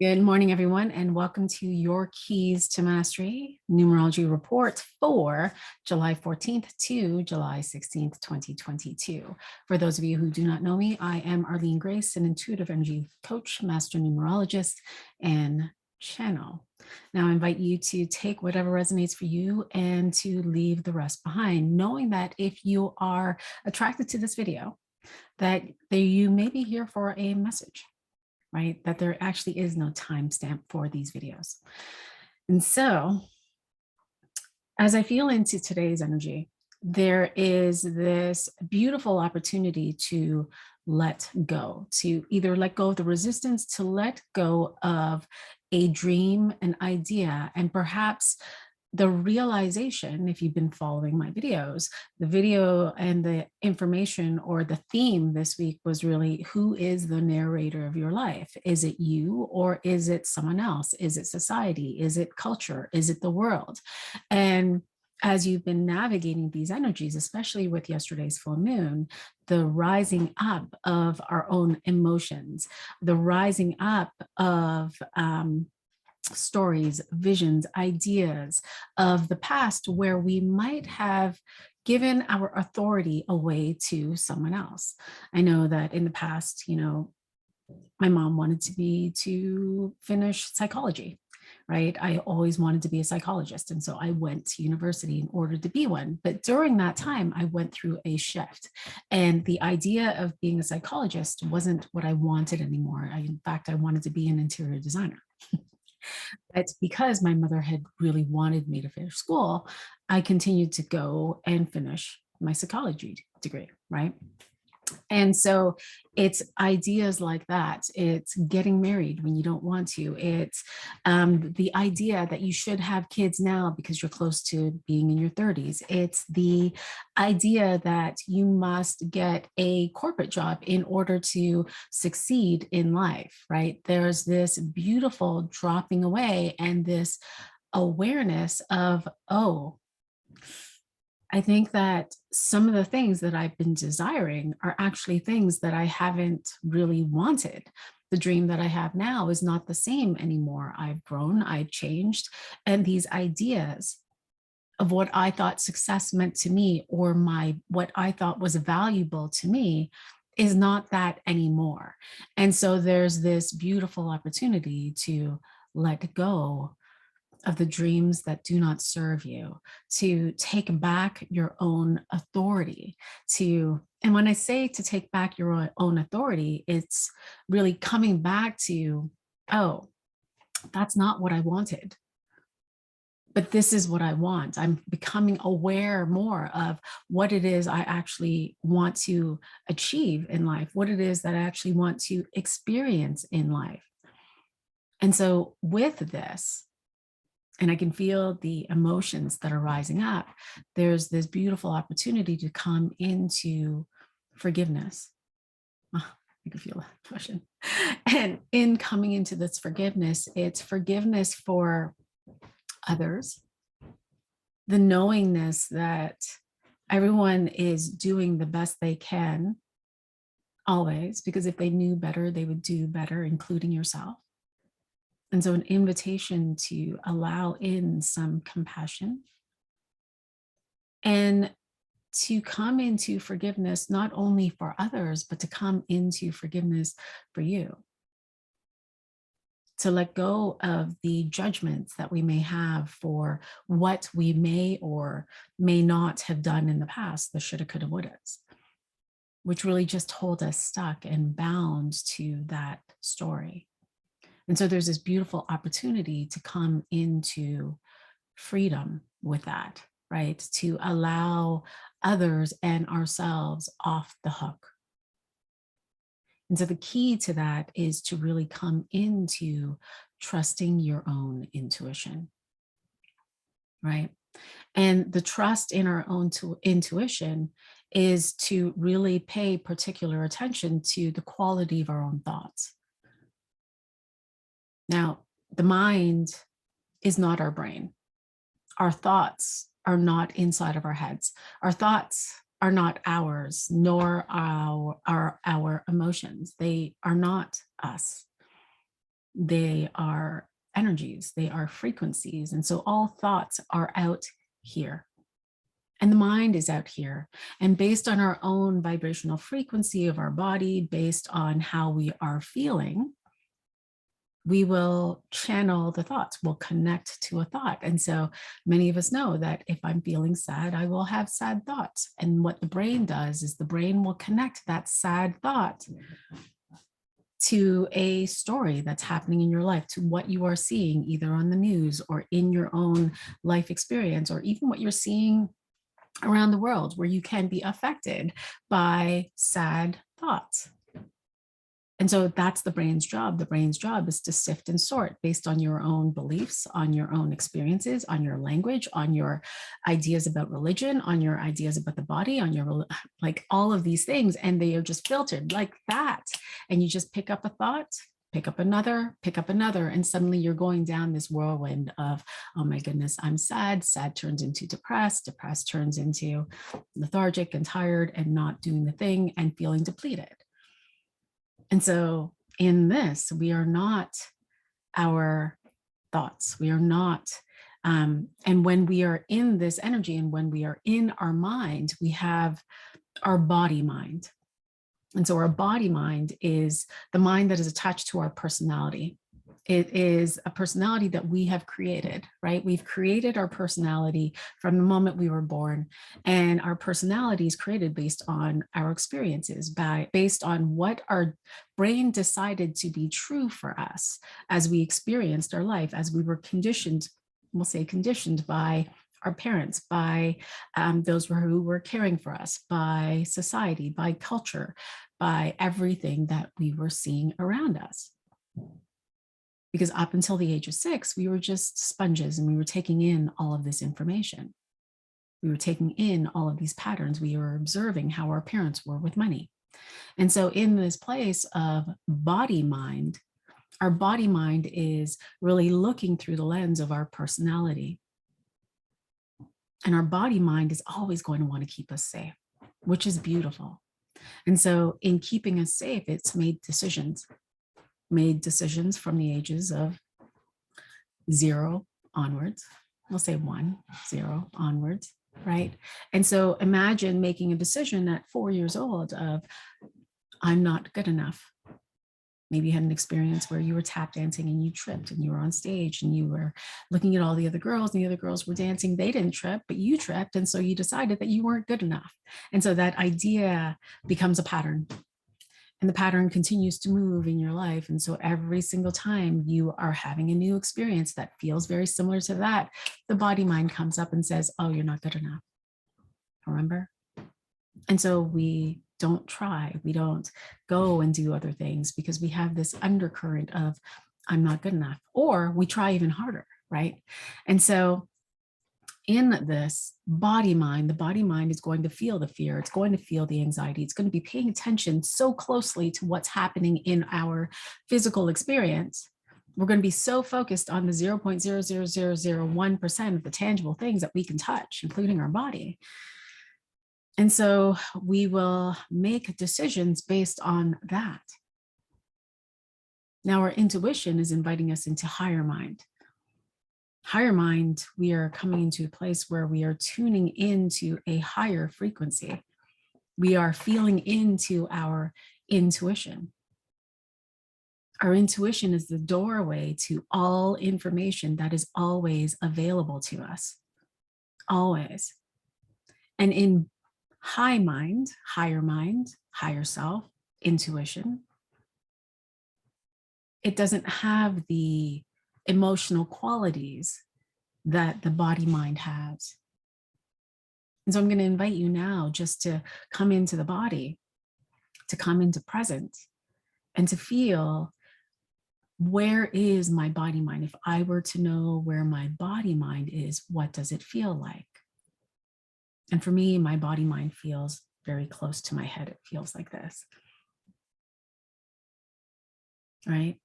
Good morning, everyone, and welcome to your Keys to Mastery numerology report for July 14th to July 16th, 2022. For those of you who do not know me, I am Arlene Grace, an intuitive energy coach, master numerologist, and channel. Now, I invite you to take whatever resonates for you and to leave the rest behind, knowing that if you are attracted to this video, that you may be here for a message, right? That there actually is no timestamp for these videos. And so as I feel into today's energy, there is this beautiful opportunity to let go, to either let go of the resistance, to let go of a dream, an idea, and perhaps the realization, if you've been following my videos, the video and the information or the theme this week was really, who is the narrator of your life? Is it you or is it someone else? Is it society? Is it culture? Is it the world? And as you've been navigating these energies, especially with yesterday's full moon, the rising up of our own emotions, the rising up of stories, visions, ideas of the past where we might have given our authority away to someone else. I know that in the past, my mom wanted to finish psychology, right? I always wanted to be a psychologist. And so I went to university in order to be one. But during that time, I went through a shift. And the idea of being a psychologist wasn't what I wanted anymore. In fact, I wanted to be an interior designer. But because my mother had really wanted me to finish school, I continued to go and finish my psychology degree, right? And so it's ideas like that. It's getting married when you don't want to. It's the idea that you should have kids now because you're close to being in your 30s. It's the idea that you must get a corporate job in order to succeed in life, right? There's this beautiful dropping away and this awareness of, oh, I think that some of the things that I've been desiring are actually things that I haven't really wanted. The dream that I have now is not the same anymore. I've grown, I've changed, and these ideas of what I thought success meant to me or what I thought was valuable to me is not that anymore. And so there's this beautiful opportunity to let go of the dreams that do not serve you, to take back your own authority, and when I say to take back your own authority, it's really coming back to, oh, that's not what I wanted, but this is what I want. I'm becoming aware more of what it is I actually want to achieve in life, what it is that I actually want to experience in life. And so with this, and I can feel the emotions that are rising up, there's this beautiful opportunity to come into forgiveness. Oh, I can feel that emotion. And in coming into this forgiveness, it's forgiveness for others, the knowingness that everyone is doing the best they can always, because if they knew better, they would do better, including yourself. And so an invitation to allow in some compassion and to come into forgiveness, not only for others, but to come into forgiveness for you. To let go of the judgments that we may have for what we may or may not have done in the past, the shoulda, coulda, wouldas, which really just hold us stuck and bound to that story. And so there's this beautiful opportunity to come into freedom with that, right? To allow others and ourselves off the hook. And so the key to that is to really come into trusting your own intuition, right? And the trust in our own intuition is to really pay particular attention to the quality of our own thoughts. Now, the mind is not our brain. Our thoughts are not inside of our heads. Our thoughts are not ours, nor our emotions. They are not us. They are energies, they are frequencies. And so all thoughts are out here. And the mind is out here. And based on our own vibrational frequency of our body, based on how we are feeling, we will channel the thoughts, we'll connect to a thought. And so many of us know that if I'm feeling sad, I will have sad thoughts. And what the brain does is the brain will connect that sad thought to a story that's happening in your life, to what you are seeing either on the news or in your own life experience, or even what you're seeing around the world, where you can be affected by sad thoughts. And so that's the brain's job. The brain's job is to sift and sort based on your own beliefs, on your own experiences, on your language, on your ideas about religion, on your ideas about the body, on your, like all of these things. And they are just filtered like that. And you just pick up a thought, pick up another, and suddenly you're going down this whirlwind of, oh my goodness, I'm sad. Sad turns into depressed. Depressed turns into lethargic and tired and not doing the thing and feeling depleted. And so in this, we are not our thoughts. We are not. And when we are in this energy and when we are in our mind, we have our body mind. And so our body mind is the mind that is attached to our personality. It is a personality that we have created, right? We've created our personality from the moment we were born. And our personality is created based on our experiences, based on what our brain decided to be true for us as we experienced our life, as we were conditioned, we'll say conditioned by our parents, by those who were caring for us, by society, by culture, by everything that we were seeing around us. Because up until the age of 6, we were just sponges and we were taking in all of this information. We were taking in all of these patterns. We were observing how our parents were with money. And so in this place of body mind, our body mind is really looking through the lens of our personality. And our body mind is always going to want to keep us safe, which is beautiful. And so in keeping us safe, it's made decisions from the ages of 0 onwards. We'll say 1, 0 onwards, right? And so imagine making a decision at 4 years old of, I'm not good enough. Maybe you had an experience where you were tap dancing and you tripped and you were on stage and you were looking at all the other girls and the other girls were dancing. They didn't trip, but you tripped. And so you decided that you weren't good enough. And so that idea becomes a pattern. And the pattern continues to move in your life. And so every single time you are having a new experience that feels very similar to that, the body mind comes up and says, oh, you're not good enough. Remember? And so we don't try. We don't go and do other things because we have this undercurrent of, I'm not good enough. Or we try even harder, right? And so in this body mind, the body mind is going to feel the fear. It's going to feel the anxiety. It's going to be paying attention so closely to what's happening in our physical experience. We're going to be so focused on the 0.00001% of the tangible things that we can touch, including our body. And so we will make decisions based on that. Now our intuition is inviting us into higher mind. Higher mind, we are coming into a place where we are tuning into a higher frequency. We are feeling into our intuition. Our intuition is the doorway to all information that is always available to us, always. And in high mind, higher self, intuition, it doesn't have the emotional qualities that the body mind has. And so I'm going to invite you now just to come into the body, to come into present, and to feel, where is my body mind? If I were to know where my body mind is, what does it feel like? And for me, my body mind feels very close to my head. It feels like this, right?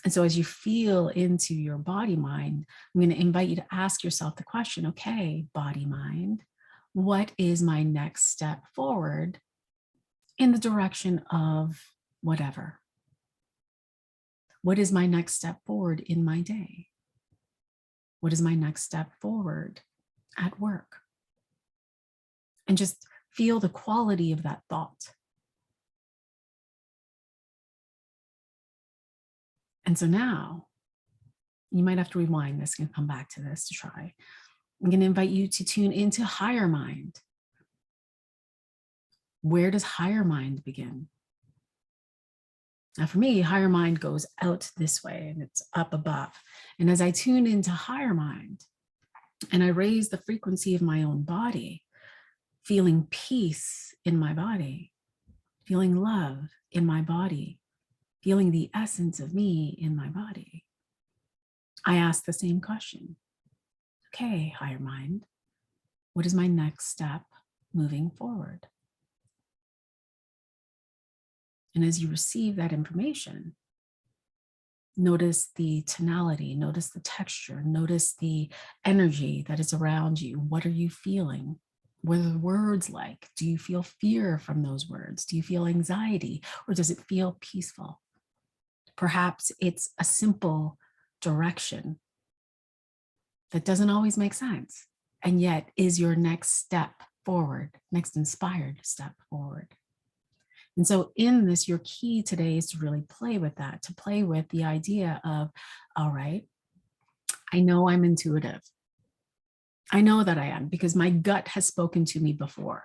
And so as you feel into your body mind, I'm going to invite you to ask yourself the question, okay, body mind, what is my next step forward in the direction of whatever? What is my next step forward in my day? What is my next step forward at work? And just feel the quality of that thought. And so now you might have to rewind this and come back to this to try. I'm going to invite you to tune into higher mind. Where does higher mind begin? Now, for me, higher mind goes out this way and it's up above. And as I tune into higher mind and I raise the frequency of my own body, feeling peace in my body, feeling love in my body, feeling the essence of me in my body, I ask the same question. Okay, higher mind, what is my next step moving forward? And as you receive that information, notice the tonality, notice the texture, notice the energy that is around you. What are you feeling? What are the words like? Do you feel fear from those words? Do you feel anxiety, or does it feel peaceful? Perhaps it's a simple direction that doesn't always make sense, and yet is your next step forward, next inspired step forward. And so in this, your key today is to really play with that, to play with the idea of, all right, I know I'm intuitive. I know that I am because my gut has spoken to me before.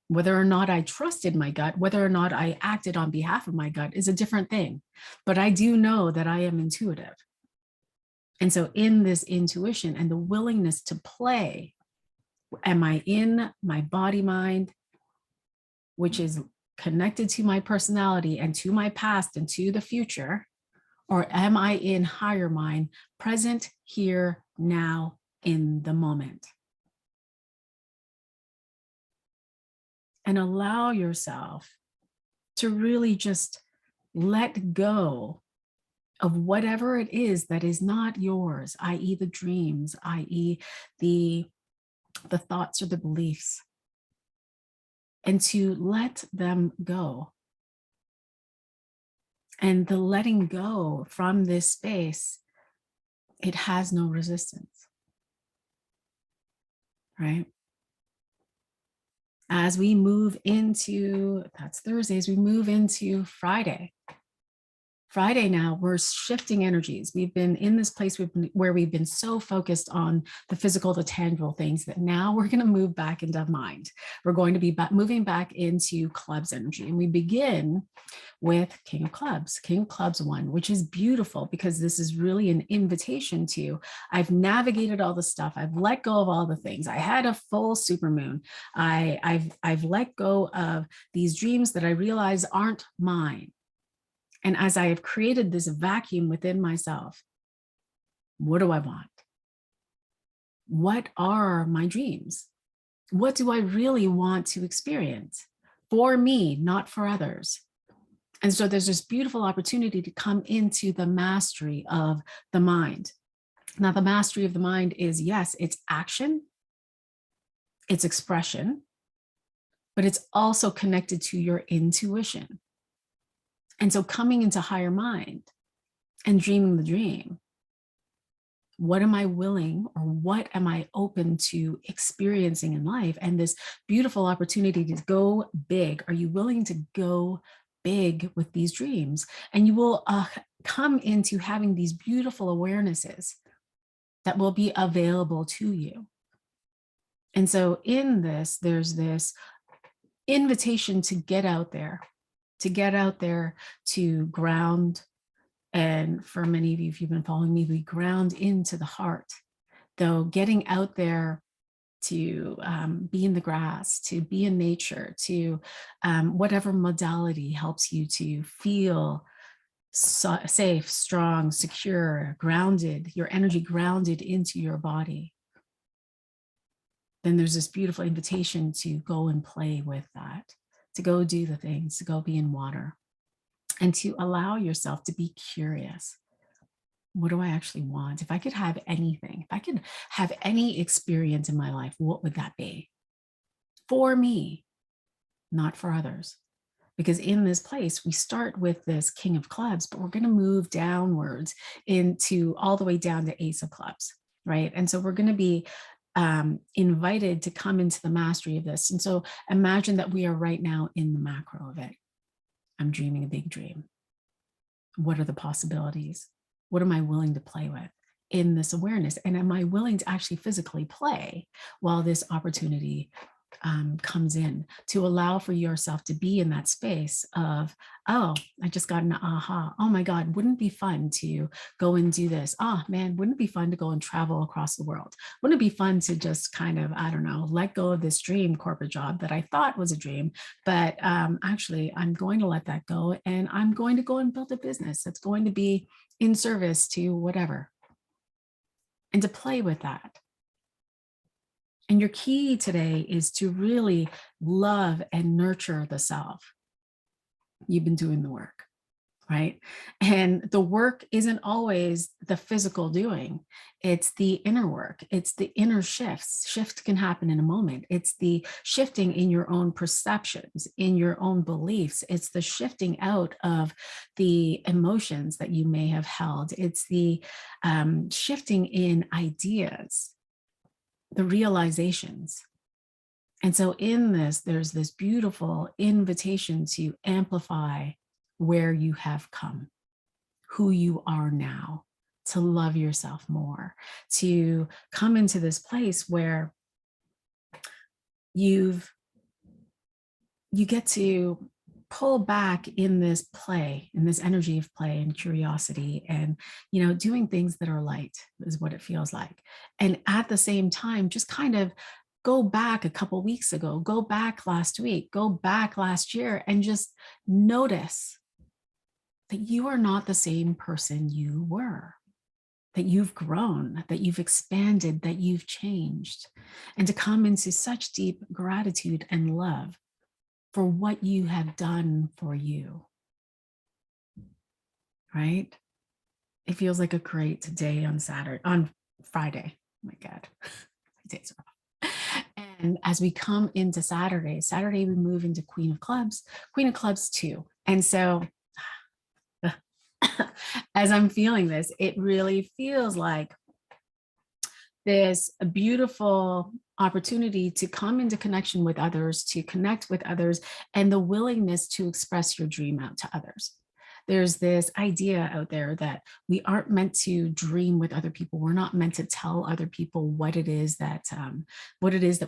Whether or not I trusted my gut, whether or not I acted on behalf of my gut is a different thing. But I do know that I am intuitive. And so in this intuition and the willingness to play, am I in my body mind, which is connected to my personality and to my past and to the future? Or am I in higher mind, present here, now, in the moment? And allow yourself to really just let go of whatever it is that is not yours, i.e. the dreams, i.e. the thoughts or the beliefs, and to let them go. And the letting go from this space, it has no resistance, right? As we move into, that's Thursday, as we move into Friday now, we're shifting energies. We've been in this place where we've been so focused on the physical, the tangible things that now we're going to move back into mind. We're going to be moving back into clubs energy. And we begin with King of Clubs 1, which is beautiful because this is really an invitation to, I've navigated all the stuff. I've let go of all the things. I had a full supermoon. I've let go of these dreams that I realize aren't mine. And as I have created this vacuum within myself, what do I want? What are my dreams? What do I really want to experience for me, not for others? And so there's this beautiful opportunity to come into the mastery of the mind. Now, the mastery of the mind is, yes, it's action, it's expression, but it's also connected to your intuition. And so coming into higher mind and dreaming the dream, what am I willing or what am I open to experiencing in life? And this beautiful opportunity to go big. Are you willing to go big with these dreams? And you will come into having these beautiful awarenesses that will be available to you. And so in this, there's this invitation to get out there, to ground. And for many of you, if you've been following me, we ground into the heart. Though getting out there to be in the grass, to be in nature, to whatever modality helps you to feel safe, strong, secure, grounded, your energy grounded into your body. Then there's this beautiful invitation to go and play with that, to go do the things, to go be in water, and to allow yourself to be curious. What do I actually want? If I could have anything, if I could have any experience in my life, what would that be? For me, not for others. Because in this place, we start with this King of Clubs, but we're going to move downwards into all the way down to Ace of Clubs, right? And so we're going to be invited to come into the mastery of this. And so imagine that we are right now in the macro of it. I'm dreaming a big dream. What are the possibilities? What am I willing to play with in this awareness? And am I willing to actually physically play while this opportunity comes in, to allow for yourself to be in that space of, oh, I just got an aha. Oh my God, wouldn't it be fun to go and do this? Oh man, wouldn't it be fun to go and travel across the world? Wouldn't it be fun to just kind of, I don't know, let go of this dream corporate job that I thought was a dream, but actually I'm going to let that go, and I'm going to go and build a business that's going to be in service to whatever, and to play with that. And your key today is to really love and nurture the self. You've been doing the work, right? And the work isn't always the physical doing. It's the inner work. It's the inner shifts. Shift can happen in a moment. It's the shifting in your own perceptions, in your own beliefs. It's the shifting out of the emotions that you may have held. It's the shifting in ideas, the realizations. And so in this, there's this beautiful invitation to amplify where you have come, who you are now, to love yourself more, to come into this place where you get to pull back in this play, in this energy of play and curiosity, and doing things that are light is what it feels like. And at the same time, just kind of go back a couple weeks ago, go back last week, go back last year, and just notice that you are not the same person you were, that you've grown, that you've expanded, that you've changed, and to come into such deep gratitude and love for what you have done for you, right? It feels like a great day on Friday. Oh my God, my days are off. And as we come into Saturday, we move into Queen of Clubs 2. And so as I'm feeling this, it really feels like this beautiful opportunity to come into connection with others, to connect with others, and the willingness to express your dream out to others. There's this idea out there that we aren't meant to dream with other people. We're not meant to tell other people what it is that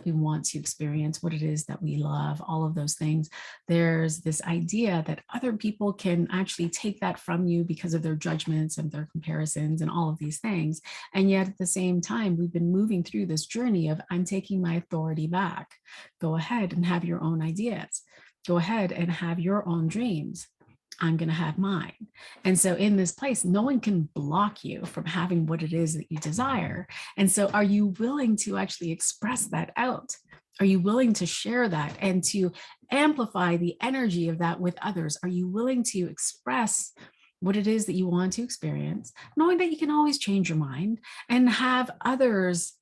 we want to experience, what it is that we love, all of those things. There's this idea that other people can actually take that from you because of their judgments and their comparisons and all of these things. And yet at the same time, we've been moving through this journey of, I'm taking my authority back. Go ahead and have your own ideas. Go ahead and have your own dreams. I'm going to have mine. And so in this place, no one can block you from having what it is that you desire. And so are you willing to actually express that out? Are you willing to share that and to amplify the energy of that with others? Are you willing to express what it is that you want to experience, knowing that you can always change your mind, and have others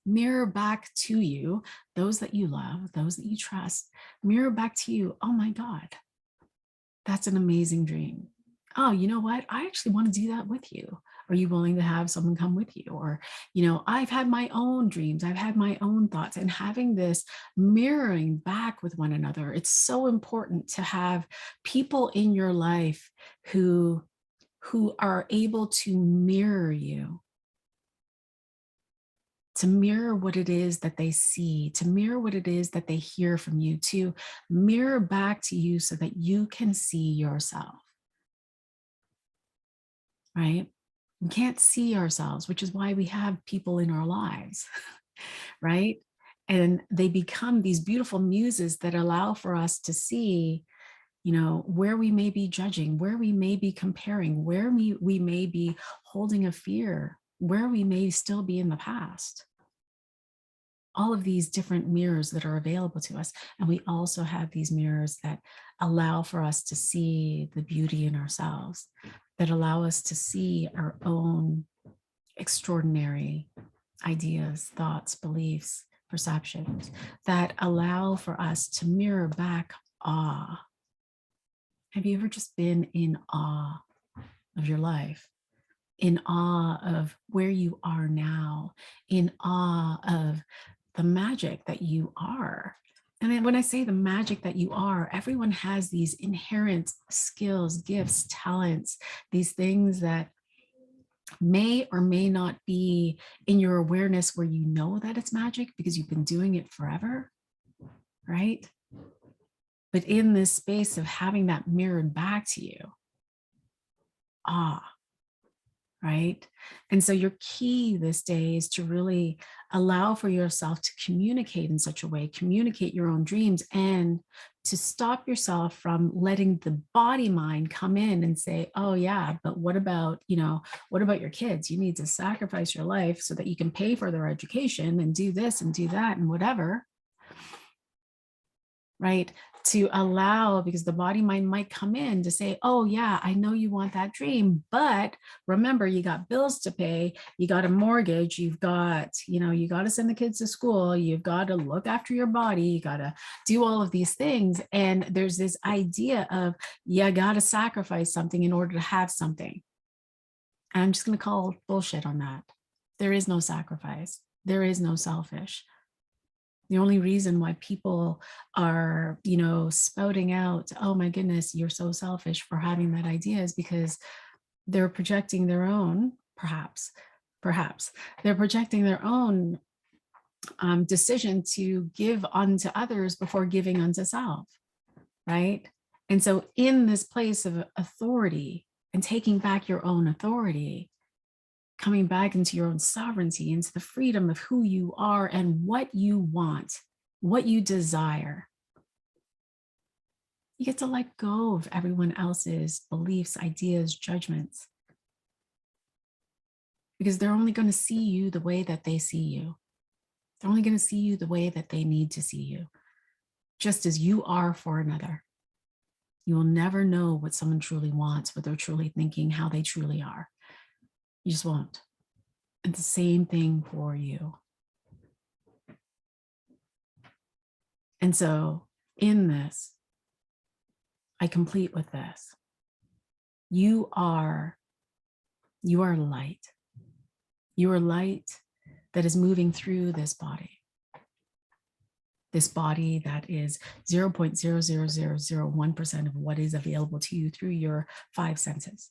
mirror back to you, those that you love, those that you trust, mirror back to you, oh my God, that's an amazing dream. Oh, you know what? I actually want to do that with you. Are you willing to have someone come with you? Or, I've had my own dreams. I've had my own thoughts, and having this mirroring back with one another. It's so important to have people in your life who are able to mirror you, to mirror what it is that they see, to mirror what it is that they hear from you, to mirror back to you so that you can see yourself, right? We can't see ourselves, which is why we have people in our lives, right? And they become these beautiful muses that allow for us to see, where we may be judging, where we may be comparing, where we may be holding a fear, where we may still be in the past. All of these different mirrors that are available to us. And we also have these mirrors that allow for us to see the beauty in ourselves, that allow us to see our own extraordinary ideas, thoughts, beliefs, perceptions, that allow for us to mirror back awe Have you ever just been in awe of your life? In awe of where you are now, in awe of the magic that you are. And then when I say the magic that you are, everyone has these inherent skills, gifts, talents, these things that may or may not be in your awareness where you know that it's magic because you've been doing it forever, right? But in this space of having that mirrored back to you, right? And so your key this day is to really allow for yourself to communicate in such a way, communicate your own dreams, and to stop yourself from letting the body mind come in and say, oh yeah, but what about, what about your kids? You need to sacrifice your life so that you can pay for their education and do this and do that and whatever, right? To allow, because the body mind might come in to say, oh yeah, I know you want that dream, but remember, you got bills to pay, you got a mortgage, you've got, you got to send the kids to school, you've got to look after your body, you got to do all of these things. And there's this idea of, you got to sacrifice something in order to have something. And I'm just going to call bullshit on that. There is no sacrifice. There is no selfish. The only reason why people are, spouting out, oh my goodness, you're so selfish for having that idea is because they're projecting their own, perhaps, they're projecting their own decision to give unto others before giving unto self, right? And so in this place of authority and taking back your own authority, coming back into your own sovereignty, into the freedom of who you are and what you want, what you desire. You get to let go of everyone else's beliefs, ideas, judgments, because they're only going to see you the way that they see you. They're only going to see you the way that they need to see you, just as you are for another. You will never know what someone truly wants, what they're truly thinking, how they truly are. You just won't. And the same thing for you. And so in this, I complete with this. You are light. You are light that is moving through this body. This body that is 0.00001% of what is available to you through your 5 senses.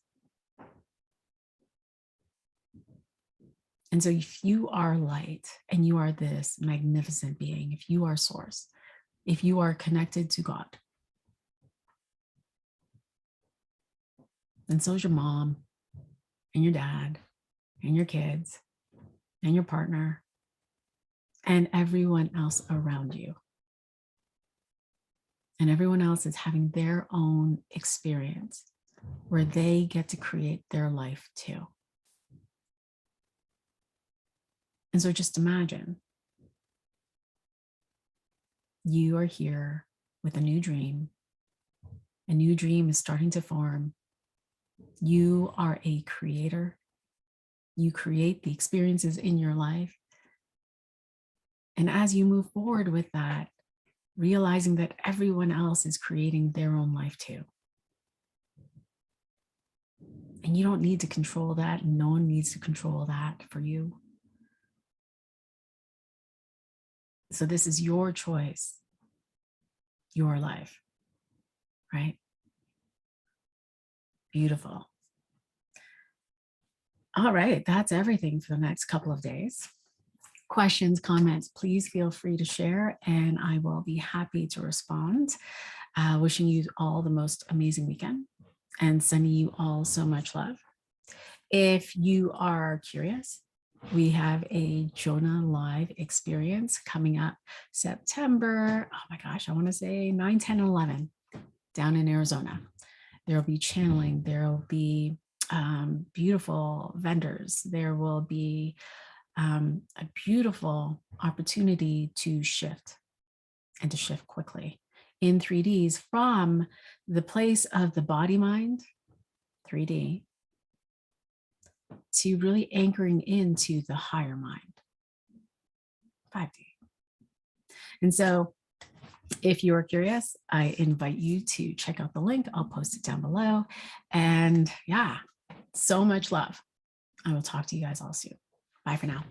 And so if you are light and you are this magnificent being, if you are source, if you are connected to God, then so is your mom and your dad and your kids and your partner and everyone else around you. And everyone else is having their own experience where they get to create their life too. And so just imagine you are here with a new dream. A new dream is starting to form. You are a creator. You create the experiences in your life. And as you move forward with that, realizing that everyone else is creating their own life too. And you don't need to control that, and no one needs to control that for you. So this is your choice, your life, right? Beautiful. All right, that's everything for the next couple of days. Questions, comments, please feel free to share, and I will be happy to respond. Wishing you all the most amazing weekend and sending you all so much love. If you are curious, we have a Jonah Live experience coming up September, oh my gosh, I want to say 9, 10, and 11 down in Arizona. There will be channeling, there will be beautiful vendors, there will be a beautiful opportunity to shift and to shift quickly in 3Ds from the place of the body mind, 3D, to really anchoring into the higher mind, 5D. And so If you are curious, I invite you to check out the link. I'll post it down below. And yeah, so much love. I will talk to you guys all soon. Bye for now.